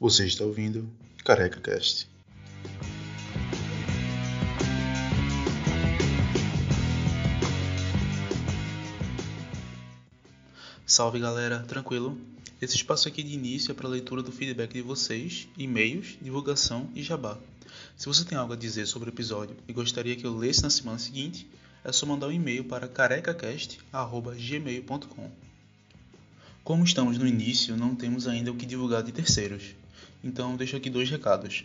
Você está ouvindo Careca Cast. Salve galera, tranquilo? Esse espaço aqui de início é para a leitura do feedback de vocês, e-mails, divulgação e jabá. Se você tem algo a dizer sobre o episódio e gostaria que eu lesse na semana seguinte, é só mandar um e-mail para carecacast@gmail.com. Como estamos no início, não temos ainda o que divulgar de terceiros, então deixo aqui 2 recados.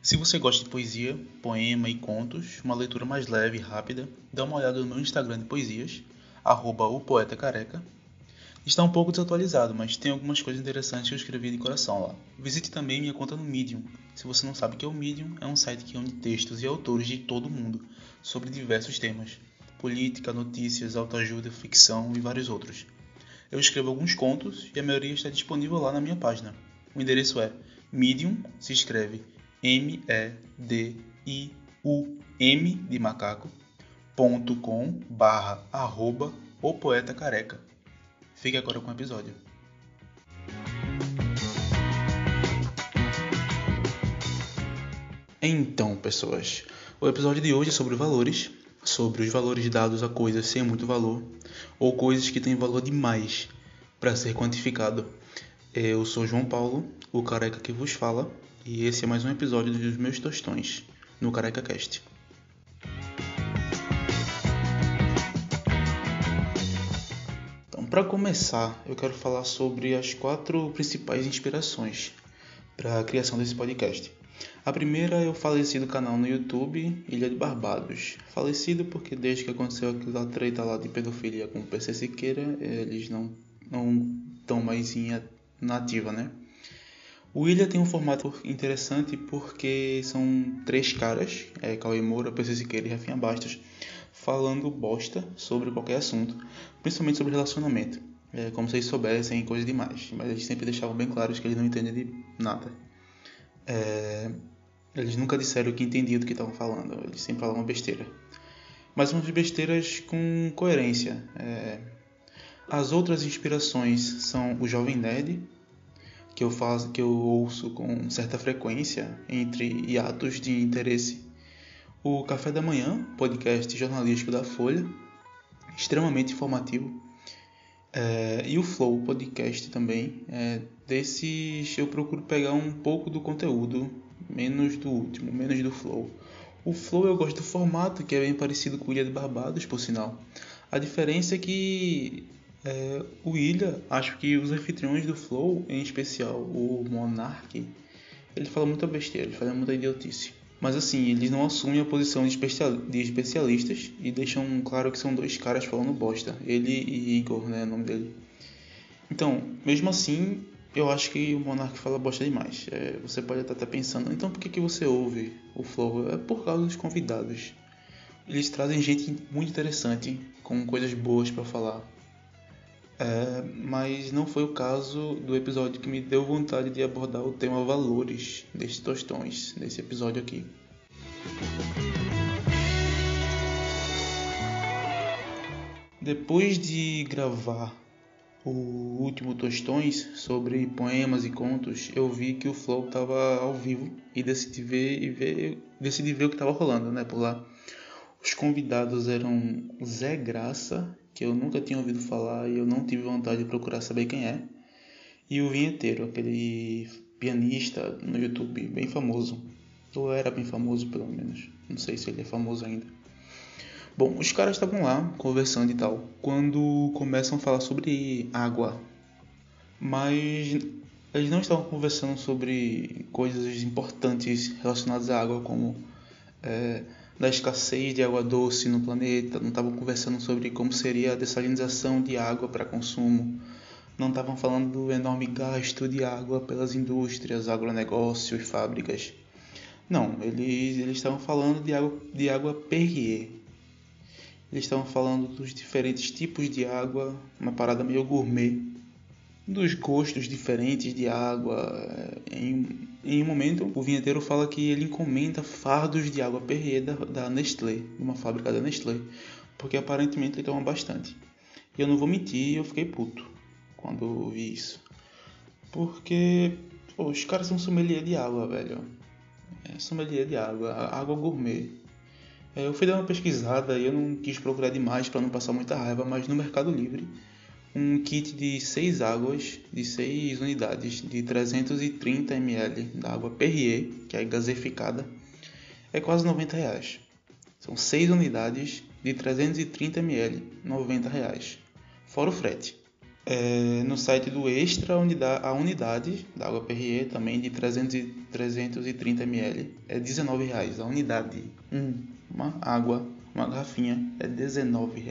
Se você gosta de poesia, poema e contos, uma leitura mais leve e rápida, dá uma olhada no meu Instagram de poesias, @opoetacareca. Está um pouco desatualizado, mas tem algumas coisas interessantes que eu escrevi de coração lá. Visite também minha conta no Medium. Se você não sabe o que é o Medium, é um site que une textos e autores de todo o mundo, sobre diversos temas. Política, notícias, autoajuda, ficção e vários outros. Eu escrevo alguns contos e a maioria está disponível lá na minha página. O endereço é medium, se escreve medium de macaco, .com/@opoetacareca. Fique agora com o episódio. Então, pessoas, o episódio de hoje é sobre valores, sobre os valores dados a coisas sem muito valor, ou coisas que têm valor demais para ser quantificado. Eu sou João Paulo, o careca que vos fala, e esse é mais um episódio dos meus tostões, no Careca Cast. Para começar, eu quero falar sobre as 4 principais inspirações para a criação desse podcast. A primeira é o falecido canal no YouTube, Ilha de Barbados. Falecido porque desde que aconteceu aquela treta lá de pedofilia com o PC Siqueira, eles não estão mais na ativa, né? O Ilha tem um formato interessante porque são 3 caras, Cauê Moura, PC Siqueira e Rafinha Bastos, falando bosta sobre qualquer assunto, principalmente sobre relacionamento. Como se eles soubessem coisa demais, mas eles sempre deixavam bem claro que eles não entendem de nada. Eles nunca disseram que entendiam do que estavam falando, eles sempre falavam besteira. Mas umas besteiras com coerência. As outras inspirações são o Jovem Nerd, que eu ouço com certa frequência entre hiatos de interesse. O Café da Manhã, podcast jornalístico da Folha, extremamente informativo. E o Flow, podcast também. Desses eu procuro pegar um pouco do conteúdo, menos do último, menos do Flow. O Flow eu gosto do formato, que é bem parecido com o Ilha de Barbados, por sinal. A diferença é que o Ilha, acho que os anfitriões do Flow, em especial o Monark, ele fala muita besteira, ele fala muita idiotice. Mas assim, eles não assumem a posição de especialistas e deixam claro que são 2 caras falando bosta. Ele e Igor, né, o nome dele. Então, mesmo assim, eu acho que o Monark fala bosta demais. Você pode até estar pensando, então por que você ouve o Flow? É por causa dos convidados. Eles trazem gente muito interessante, com coisas boas para falar. Mas não foi o caso do episódio que me deu vontade de abordar o tema valores desses tostões, nesse episódio aqui. Depois de gravar o último Tostões sobre poemas e contos, eu vi que o Flow estava ao vivo e decidi ver o que estava rolando, né, por lá. Os convidados eram Zé Graça, que eu nunca tinha ouvido falar e eu não tive vontade de procurar saber quem é, e o Vinheteiro, aquele pianista no YouTube bem famoso, ou era bem famoso pelo menos, não sei se ele é famoso ainda. Bom, os caras estavam lá conversando e tal, quando começam a falar sobre água, mas eles não estavam conversando sobre coisas importantes relacionadas à água, como da escassez de água doce no planeta, não estavam conversando sobre como seria a dessalinização de água para consumo, não estavam falando do enorme gasto de água pelas indústrias, agronegócios e fábricas. Não, eles estavam falando de água Perrier. Eles estavam falando dos diferentes tipos de água, uma parada meio gourmet, dos gostos diferentes de água. Em um momento, o vinheteiro fala que ele encomenda fardos de água Perrier da Nestlé, de uma fábrica da Nestlé, porque aparentemente ele toma bastante. E eu não vou mentir, eu fiquei puto quando vi isso. Porque Pô, os caras são sommelier de água, velho. Sommelier de água, água gourmet. Eu fui dar uma pesquisada e eu não quis procurar demais para não passar muita raiva, mas no Mercado Livre, um kit de 6 águas, de 6 unidades, de 330 ml da água Perrier, que é gaseificada, é quase R$ 90. São 6 unidades de 330 ml, R$ 90, fora o frete. No site do Extra, a unidade da água Perrier, também de 330 ml, é R$ 19. A unidade, uma garrafinha, é R$ 19.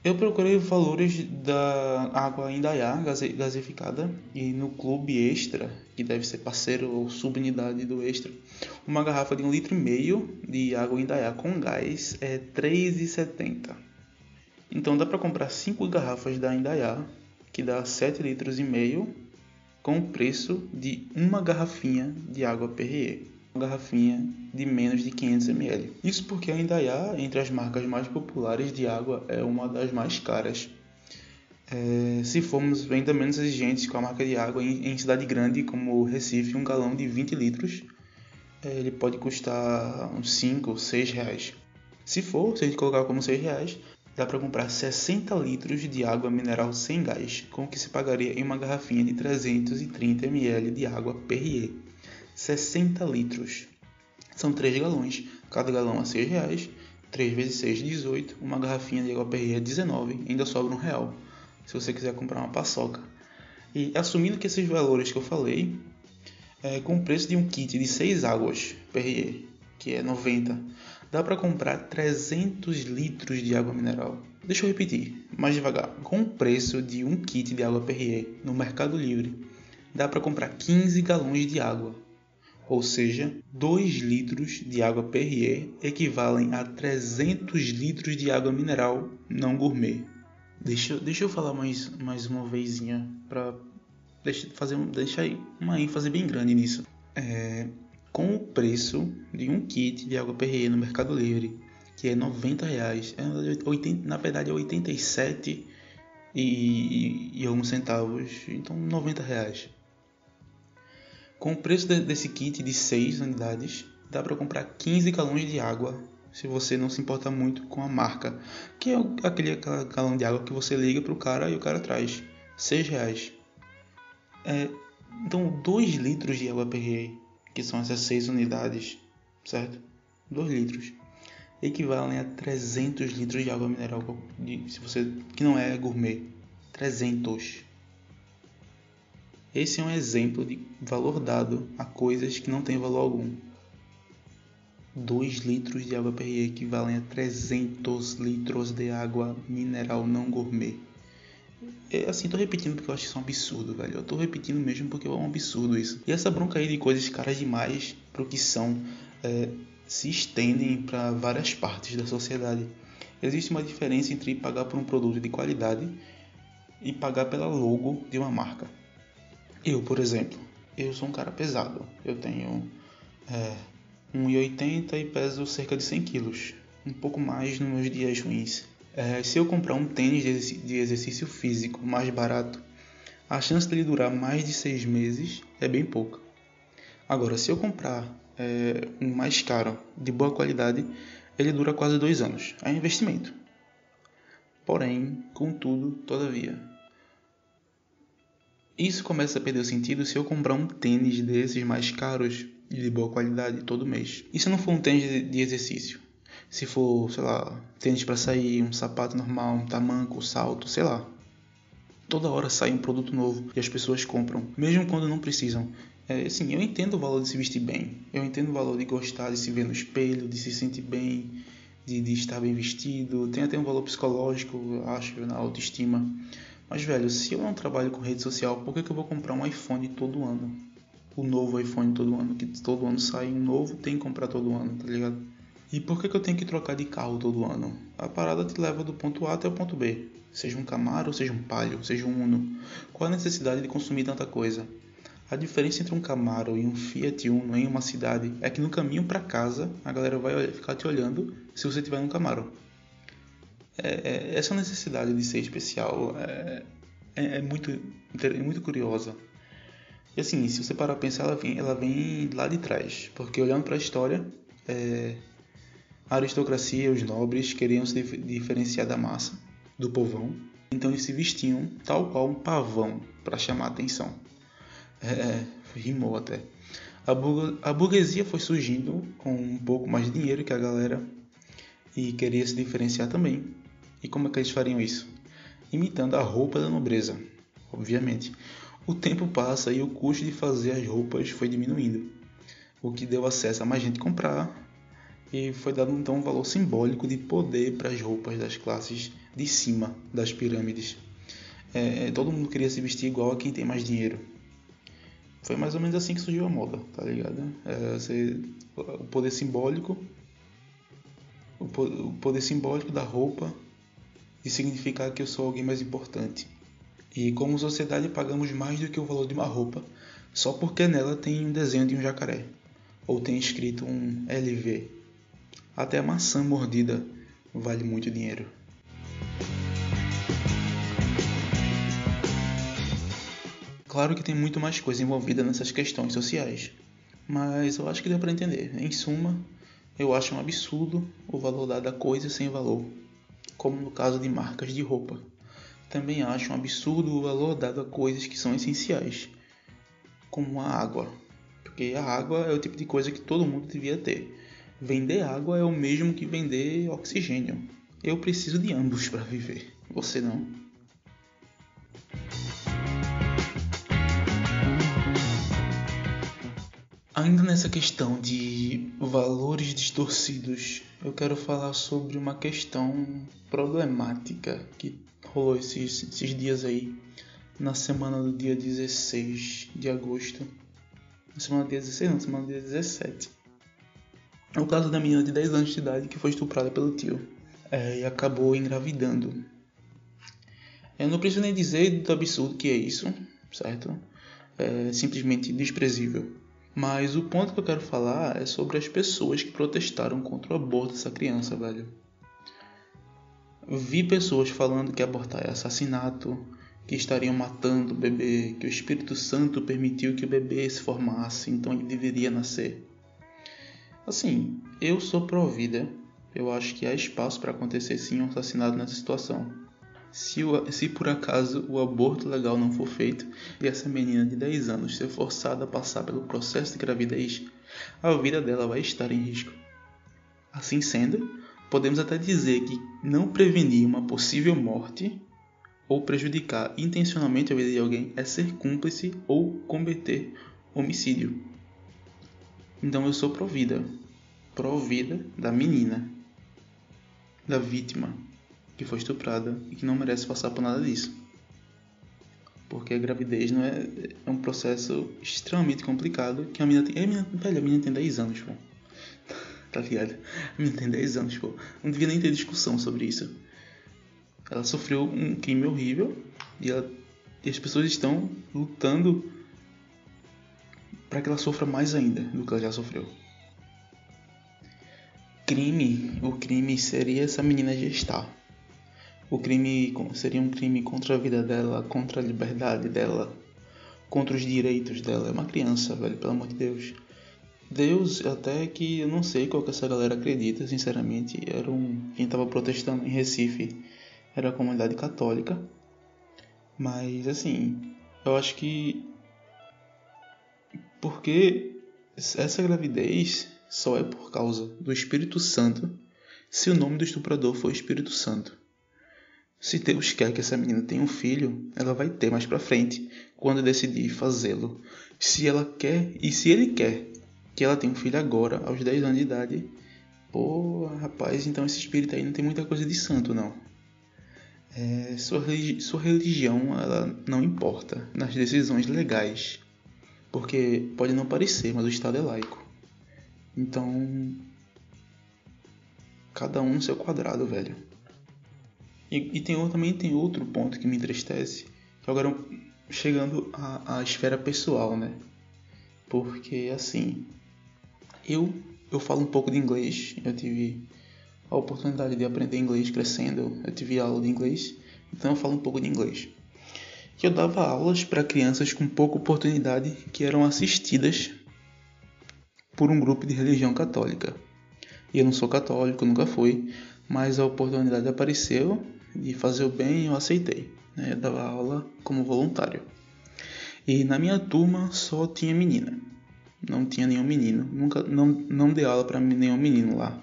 Eu procurei os valores da água Indaiá gaseificada e no Clube Extra, que deve ser parceiro ou subunidade do Extra, uma garrafa de 1,5 litro de água Indaiá com gás é R$ 3,70. Então dá para comprar 5 garrafas da Indaiá, que dá 7,5 litros, com o preço de uma garrafinha de água Perrier. Uma garrafinha de menos de 500 ml. Isso porque a Indaiá, entre as marcas mais populares de água, é uma das mais caras. Se formos ainda menos exigentes com a marca de água em cidade grande como Recife, um galão de 20 litros ele pode custar uns 5 ou 6 reais. Se a gente colocar como 6 reais, dá para comprar 60 litros de água mineral sem gás, com o que se pagaria em uma garrafinha de 330 ml de água Perrier. 60 litros. São 3 galões. Cada galão a R$ 6. 3 vezes 6, 18. Uma garrafinha de água Perrier é 19. Ainda sobra R$ 1, se você quiser comprar uma paçoca. E assumindo que esses valores que eu falei, com o preço de um kit de 6 águas Perrier, que é 90, dá para comprar 300 litros de água mineral. Deixa eu repetir, mais devagar. Com o preço de um kit de água Perrier no Mercado Livre, dá para comprar 15 galões de água. Ou seja, 2 litros de água Perrier equivalem a 300 litros de água mineral não gourmet. Deixa eu falar mais uma vezinha para deixar uma ênfase bem grande nisso. Com o preço de um kit de água Perrier no Mercado Livre, que é R$ 90, na verdade é 87 e alguns centavos, então R$ 90. Com o preço desse kit de 6 unidades, dá para comprar 15 galões de água, se você não se importa muito com a marca, que é aquele galão de água que você liga para o cara e o cara traz. R$ 6. Então 2 litros de água Perrier, que são essas 6 unidades, certo? 2 litros equivalem a 300 litros de água mineral, que não é gourmet. 300. Esse é um exemplo de valor dado a coisas que não têm valor algum. 2 litros de água Perrier equivalem a 300 litros de água mineral não gourmet. Tô repetindo porque eu acho isso um absurdo, velho. Eu tô repetindo mesmo porque é um absurdo isso. E essa bronca aí de coisas caras demais pro que são, se estendem para várias partes da sociedade. Existe uma diferença entre pagar por um produto de qualidade e pagar pela logo de uma marca. Eu, por exemplo, sou um cara pesado. Eu tenho 1,80 e peso cerca de 100 quilos. Um pouco mais nos meus dias ruins. Se eu comprar um tênis de exercício físico mais barato, a chance dele durar mais de 6 meses é bem pouca. Agora, se eu comprar um mais caro, de boa qualidade, ele dura quase 2 anos. É investimento. Porém, contudo, todavia, isso começa a perder o sentido se eu comprar um tênis desses mais caros e de boa qualidade todo mês. E se não for um tênis de exercício? Se for, sei lá, tênis para sair, um sapato normal, um tamanco, um salto, sei lá. Toda hora sai um produto novo e as pessoas compram, mesmo quando não precisam. Sim, eu entendo o valor de se vestir bem. Eu entendo o valor de gostar de se ver no espelho, de se sentir bem, de estar bem vestido. Tem até um valor psicológico, eu acho, na autoestima. Mas, velho, se eu não trabalho com rede social, por que eu vou comprar um iPhone todo ano? O novo iPhone todo ano, que todo ano sai um novo, tem que comprar todo ano, tá ligado? E por que eu tenho que trocar de carro todo ano? A parada te leva do ponto A até o ponto B. Seja um Camaro, seja um Palio, seja um Uno. Qual a necessidade de consumir tanta coisa? A diferença entre um Camaro e um Fiat Uno em uma cidade é que no caminho para casa a galera vai ficar te olhando se você tiver um Camaro. Essa necessidade de ser especial é muito curiosa. E assim, se você parar pra pensar, ela vem lá de trás. Porque olhando para a história, a aristocracia, os nobres, queriam se diferenciar da massa, do povão. Então eles se vestiam tal qual um pavão para chamar a atenção. Rimou até. A burguesia foi surgindo com um pouco mais de dinheiro que a galera e queria se diferenciar também. E como é que eles fariam isso? Imitando a roupa da nobreza, obviamente. O tempo passa e o custo de fazer as roupas foi diminuindo, o que deu acesso a mais gente comprar e foi dado então um valor simbólico de poder para as roupas das classes de cima das pirâmides. Todo mundo queria se vestir igual a quem tem mais dinheiro. Foi mais ou menos assim que surgiu a moda, tá ligado? O poder simbólico, o poder simbólico da roupa de significar que eu sou alguém mais importante. E como sociedade pagamos mais do que o valor de uma roupa só porque nela tem um desenho de um jacaré ou tem escrito um LV. Até a maçã mordida vale muito dinheiro. Claro que tem muito mais coisa envolvida nessas questões sociais, mas eu acho que deu para entender. Em suma, eu acho um absurdo o valor dado a coisas sem valor, como no caso de marcas de roupa. Também acho um absurdo o valor dado a coisas que são essenciais, como a água, porque a água é o tipo de coisa que todo mundo devia ter. Vender água é o mesmo que vender oxigênio. Eu preciso de ambos para viver, você não? Ainda nessa questão de valores distorcidos, eu quero falar sobre uma questão problemática que rolou esses dias aí, na semana do dia 16 de agosto. Na semana do dia 16 não, na semana do dia 17. É o caso da menina de 10 anos de idade que foi estuprada pelo tio e acabou engravidando. Eu não preciso nem dizer do absurdo que é isso, certo? É simplesmente desprezível. Mas o ponto que eu quero falar é sobre as pessoas que protestaram contra o aborto dessa criança, velho. Vi pessoas falando que abortar é assassinato, que estariam matando o bebê, que o Espírito Santo permitiu que o bebê se formasse, então ele deveria nascer. Assim, eu sou pró-vida. Eu acho que há espaço para acontecer sim um assassinato nessa situação. Se por acaso o aborto legal não for feito e essa menina de 10 anos ser forçada a passar pelo processo de gravidez, a vida dela vai estar em risco. Assim sendo, podemos até dizer que não prevenir uma possível morte ou prejudicar intencionalmente a vida de alguém é ser cúmplice ou cometer homicídio. Então eu sou pró-vida da menina, da vítima que foi estuprada e que não merece passar por nada disso. Porque a gravidez não é um processo extremamente complicado que a menina tem. A menina tem 10 anos, pô. Tá ligado? A menina tem 10 anos, pô. Não devia nem ter discussão sobre isso. Ela sofreu um crime horrível e as pessoas estão lutando para que ela sofra mais ainda do que ela já sofreu. O crime seria essa menina gestar. O crime seria um crime contra a vida dela, contra a liberdade dela, contra os direitos dela. É uma criança, velho, pelo amor de Deus. Deus, até que eu não sei qual que essa galera acredita, sinceramente. Quem estava protestando em Recife era a comunidade católica. Mas, assim, eu acho que porque essa gravidez só é por causa do Espírito Santo se o nome do estuprador for Espírito Santo. Se Deus quer que essa menina tenha um filho, ela vai ter mais pra frente, quando decidir fazê-lo. Se ela quer, e se ele quer que ela tenha um filho agora, aos 10 anos de idade, pô, rapaz, então esse espírito aí não tem muita coisa de santo, não. Sua religião, ela não importa nas decisões legais, porque pode não parecer, mas o Estado é laico. Então, cada um no seu quadrado, velho. Também tem outro ponto que me entristece, que agora chegando à esfera pessoal, né? Porque, assim, eu falo um pouco de inglês, eu tive a oportunidade de aprender inglês crescendo, eu tive aula de inglês, então eu falo um pouco de inglês. que eu dava aulas para crianças com pouca oportunidade que eram assistidas por um grupo de religião católica. E eu não sou católico, nunca fui, mas a oportunidade apareceu de fazer o bem e eu aceitei. Eu dava aula como voluntário. E na minha turma só tinha menina. Não tinha nenhum menino. Não dei aula para nenhum menino lá.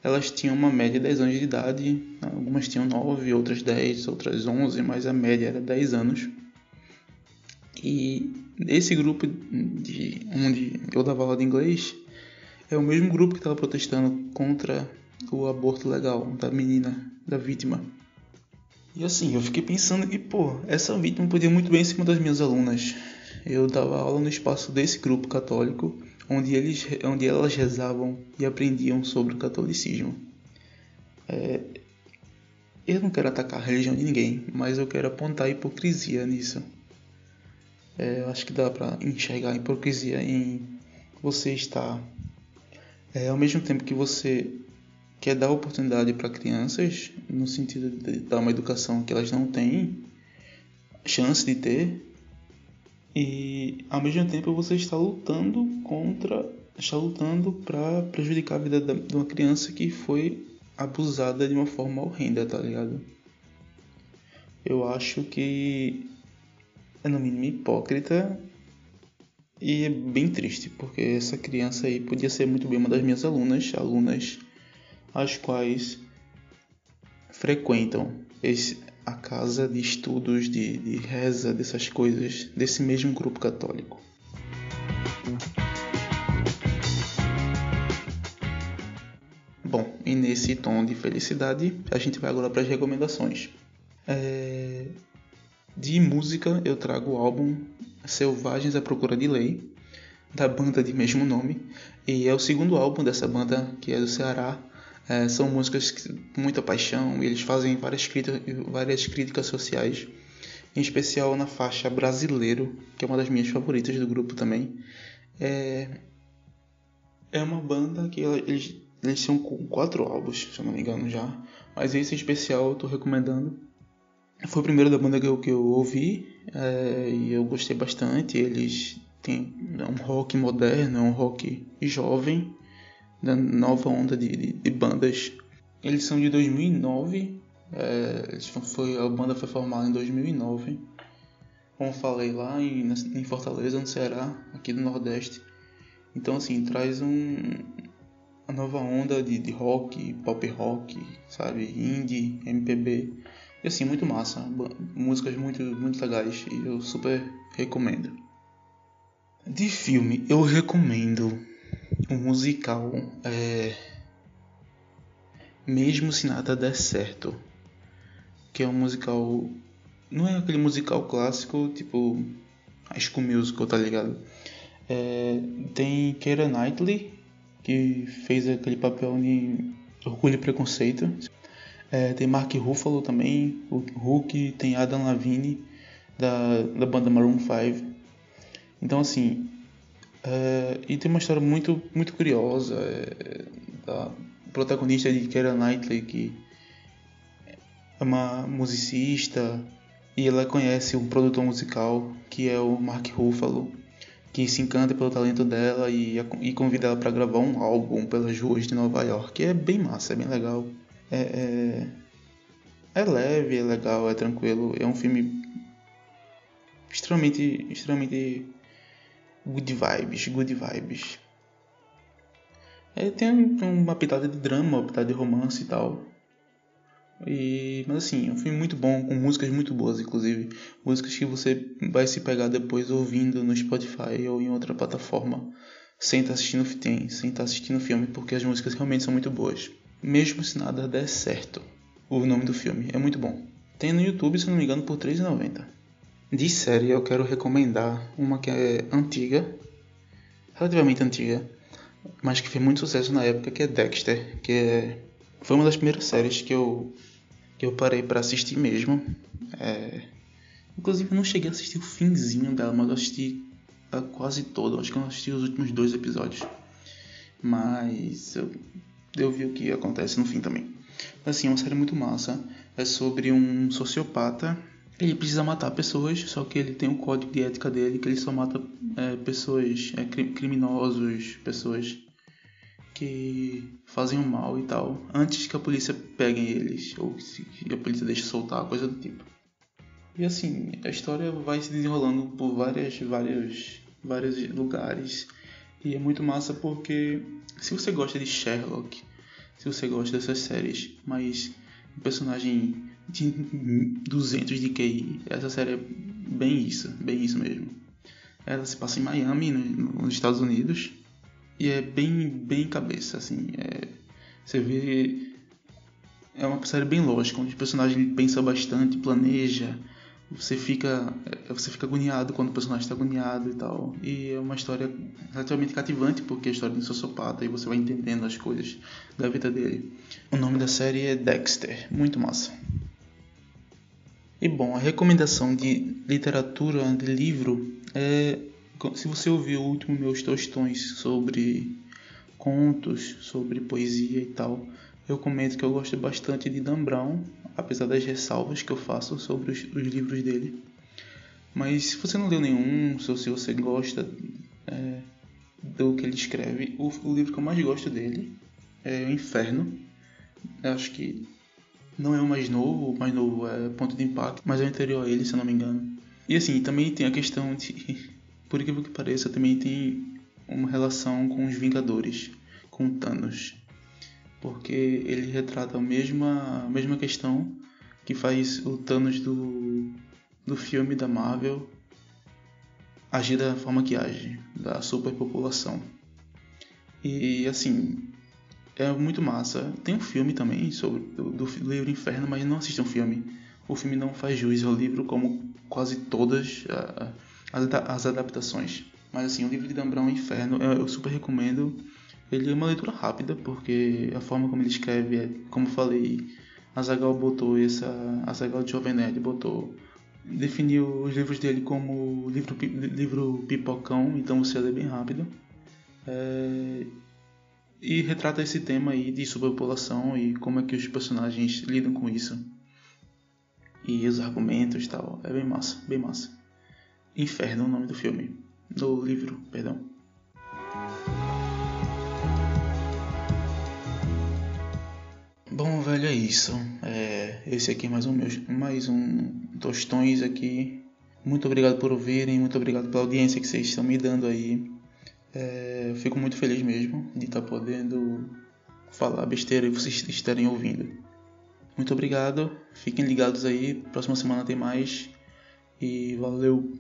Elas tinham uma média de 10 anos de idade. Algumas tinham 9, outras 10, outras 11, mas a média era 10 anos. E esse grupo onde eu dava aula de inglês é o mesmo grupo que estava protestando contra o aborto legal da menina, da vítima. E assim, eu fiquei pensando que, essa vítima podia muito bem ser uma das minhas alunas. Eu dava aula no espaço desse grupo católico, onde elas rezavam e aprendiam sobre o catolicismo. Eu não quero atacar a religião de ninguém, mas eu quero apontar a hipocrisia nisso. Eu acho que dá para enxergar a hipocrisia em você estar, ao mesmo tempo que você quer dar oportunidade para crianças, no sentido de dar uma educação que elas não têm chance de ter, e ao mesmo tempo você está lutando para prejudicar a vida de uma criança que foi abusada de uma forma horrenda, tá ligado? Eu acho que é no mínimo hipócrita e é bem triste, porque essa criança aí podia ser muito bem uma das minhas alunas as quais frequentam a casa de estudos, de reza, dessas coisas, desse mesmo grupo católico. Bom, e nesse tom de felicidade, a gente vai agora para as recomendações. De música, eu trago o álbum Selvagens à Procura de Lei, da banda de mesmo nome, e é o segundo álbum dessa banda, que é do Ceará. São músicas com muita paixão, e eles fazem várias críticas sociais, em especial na faixa Brasileiro, que é uma das minhas favoritas do grupo também. É uma banda que eles são com 4 álbuns, se eu não me engano já, mas esse em especial eu tô recomendando. Foi o primeiro da banda que eu ouvi, e eu gostei bastante. Eles têm um rock moderno, um rock jovem, da nova onda de bandas. Eles são de 2009, a banda foi formada em 2009, como falei, lá em Fortaleza, no Ceará, aqui do Nordeste. Então assim, traz uma nova onda de rock, pop rock, sabe, indie, MPB, e assim, muito massa, músicas muito, muito legais, e eu super recomendo. De filme, eu recomendo o musical Mesmo Se Nada Der Certo, que é um musical, não é aquele musical clássico tipo High School Musical, tá ligado? Tem Keira Knightley, que fez aquele papel em Orgulho e Preconceito. Tem Mark Ruffalo também, o Hulk, tem Adam Levine da banda Maroon 5. Então assim, e tem uma história muito, muito curiosa, da protagonista de Keira Knightley, que é uma musicista, e ela conhece um produtor musical que é o Mark Ruffalo, que se encanta pelo talento dela e convida ela para gravar um álbum pelas ruas de Nova York. É bem massa, é bem legal. É leve, é legal, é tranquilo. É um filme extremamente good vibes. Tem uma pitada de drama, uma pitada de romance e tal. Mas assim, é um filme muito bom, com músicas muito boas, inclusive. Músicas que você vai se pegar depois ouvindo no Spotify ou em outra plataforma, sem estar assistindo o filme, porque as músicas realmente são muito boas. Mesmo Se Nada Der Certo, o nome do filme, é muito bom. Tem no YouTube, se não me engano, por R$3,90. De série, eu quero recomendar uma que é antiga, relativamente antiga, mas que fez muito sucesso na época, que é Dexter, foi uma das primeiras séries que eu parei para assistir mesmo. Inclusive eu não cheguei a assistir o finzinho dela, mas eu assisti quase todo. Acho que eu não assisti os últimos 2 episódios, mas eu vi o que acontece no fim também. Assim, é uma série muito massa. É sobre um sociopata Ele precisa matar pessoas, só que ele tem um código de ética dele que ele só mata pessoas, criminosos, pessoas que fazem o mal e tal, antes que a polícia pegue eles, ou que a polícia deixe soltar, coisa do tipo. E assim, a história vai se desenrolando por vários lugares. E é muito massa porque se você gosta de Sherlock, se você gosta dessas séries, mas um personagem de 200 de QI, essa série é bem isso mesmo. Ela se passa em Miami, nos Estados Unidos, e é bem cabeça, assim. Você vê, é uma série bem lógica, onde o personagem pensa bastante, planeja. Você fica agoniado quando o personagem está agoniado e tal. E é uma história relativamente cativante, porque é a história de um sociopata e você vai entendendo as coisas da vida dele. O nome da série é Dexter, muito massa. E bom, a recomendação de literatura, de livro, é... Se você ouviu o último meus tostões sobre contos, sobre poesia e tal, eu comento que eu gosto bastante de Dan Brown, apesar das ressalvas que eu faço sobre os livros dele. Mas se você não leu nenhum, ou se você gosta do que ele escreve, o livro que eu mais gosto dele é O Inferno. Eu acho que não é o mais novo é Ponto de Impacto, mas é o anterior a ele, se eu não me engano. E assim, também tem a questão de, por incrível que pareça, também tem uma relação com os Vingadores, com Thanos. Porque ele retrata a mesma questão que faz o Thanos do filme da Marvel agir da forma que age, da superpopulação. E assim, é muito massa. Tem um filme também sobre do livro Inferno, mas não assistam o filme. O filme não faz jus ao livro como quase todas as adaptações. Mas assim, o livro de Dan Brown, Inferno, eu super recomendo. Ele é uma leitura rápida, porque a forma como ele escreve é, como eu falei, Azaghal Jovem Nerd definiu os livros dele como livro pipocão, então você lê bem rápido. E retrata esse tema aí de superpopulação e como é que os personagens lidam com isso. E os argumentos e tal. É bem massa, bem massa. Inferno é o nome do filme. Do livro, perdão. Bom, velho, é isso. Esse aqui é mais um Tostões aqui. Muito obrigado por ouvirem, muito obrigado pela audiência que vocês estão me dando aí. Eu fico muito feliz mesmo de estar podendo falar besteira e vocês estarem ouvindo. Muito obrigado, fiquem ligados aí, próxima semana tem mais e valeu!